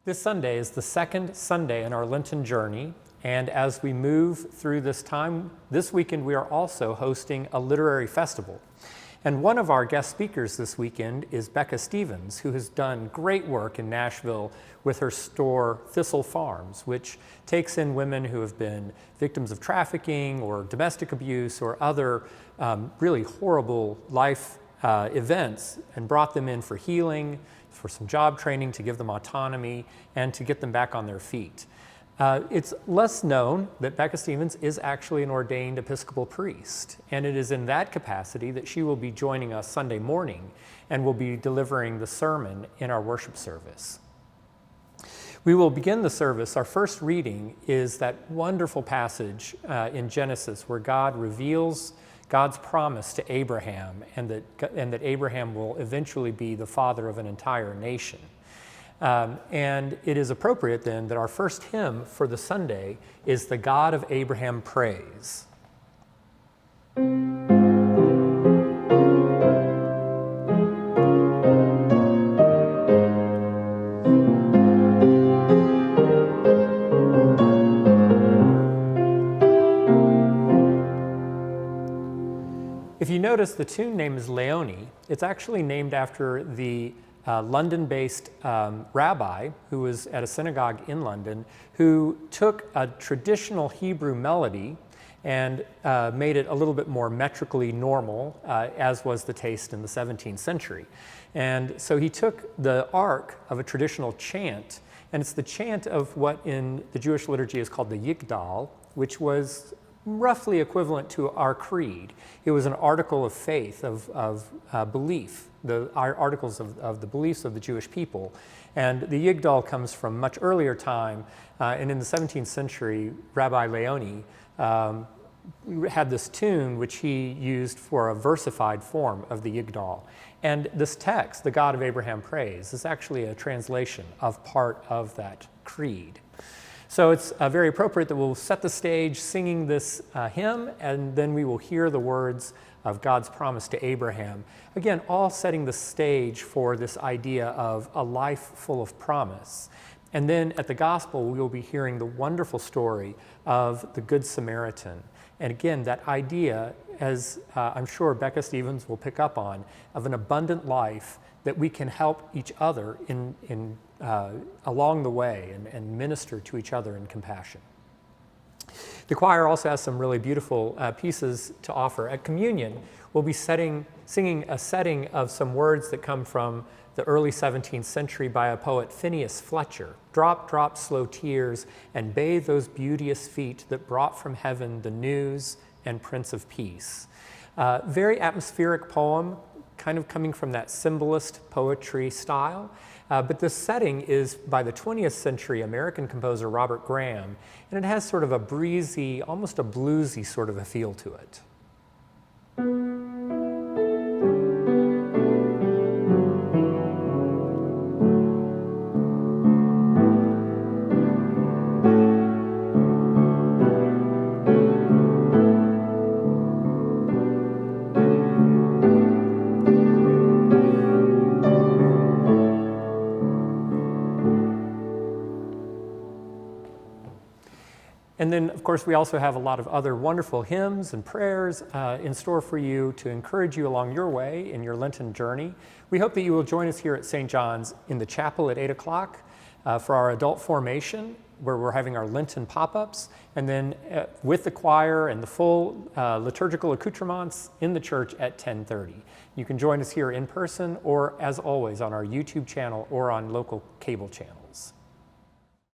This Sunday is the second Sunday in our Lenten journey, and as we move through this time, this weekend we are also hosting a literary festival. And one of our guest speakers this weekend is Becca Stevens, who has done great work in Nashville with her store Thistle Farms, which takes in women who have been victims of trafficking or domestic abuse or other really horrible life events and brought them in for healing, for some job training to give them autonomy and to get them back on their feet. It's less known that Becca Stevens is actually an ordained Episcopal priest, and it is in that capacity that she will be joining us Sunday morning and will be delivering the sermon in our worship service. We will begin the service. Our first reading is that wonderful passage in Genesis where God reveals God's promise to Abraham and that Abraham will eventually be the father of an entire nation. And it is appropriate then that our first hymn for the Sunday is "The God of Abraham Praise." If you notice, the tune name is Leone. It's actually named after the London-based rabbi who was at a synagogue in London who took a traditional Hebrew melody and made it a little bit more metrically normal, as was the taste in the 17th century. And so he took the arc of a traditional chant, and it's the chant of what in the Jewish liturgy is called the Yigdal, which was roughly equivalent to our creed. It was an article of faith, of belief, the articles of the beliefs of the Jewish people. And the Yigdal comes from much earlier time, and in the 17th century, Rabbi Leone had this tune which he used for a versified form of the Yigdal. And this text, "The God of Abraham Praise," is actually a translation of part of that creed. So it's very appropriate that we'll set the stage singing this hymn, and then we will hear the words of God's promise to Abraham. Again, all setting the stage for this idea of a life full of promise. And then at the gospel, we will be hearing the wonderful story of the Good Samaritan. And again, that idea, as I'm sure Becca Stevens will pick up on, of an abundant life that we can help each other along the way and minister to each other in compassion. The choir also has some really beautiful pieces to offer. At communion, we'll be singing a setting of some words that come from the early 17th century by a poet, Phineas Fletcher. "Drop, drop, slow tears, and bathe those beauteous feet that brought from heaven the news and Prince of Peace." Very atmospheric poem, kind of coming from that symbolist poetry style. But the setting is by the 20th century American composer Robert Graham, and it has sort of a breezy, almost a bluesy sort of a feel to it. And then, of course, we also have a lot of other wonderful hymns and prayers in store for you to encourage you along your way in your Lenten journey. We hope that you will join us here at St. John's in the chapel at 8 o'clock for our adult formation, where we're having our Lenten pop-ups, and then with the choir and the full liturgical accoutrements in the church at 10:30. You can join us here in person or, as always, on our YouTube channel or on local cable channels.